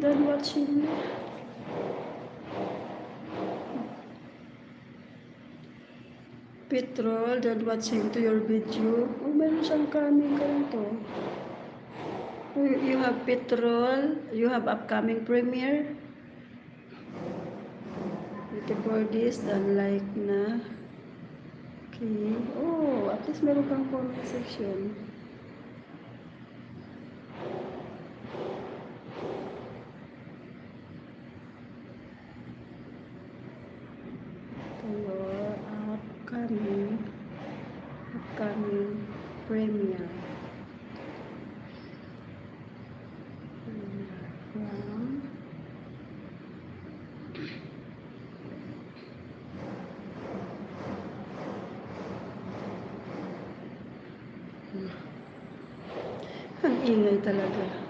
done watching. Petrol, done watching to your video. Oh, meron siyang coming ganito. You have Petrol, you have upcoming premiere. Waiting for this, done like na. Okay. Oh, at least meron kang comment section. Your upcoming premiere from ang ingay talaga.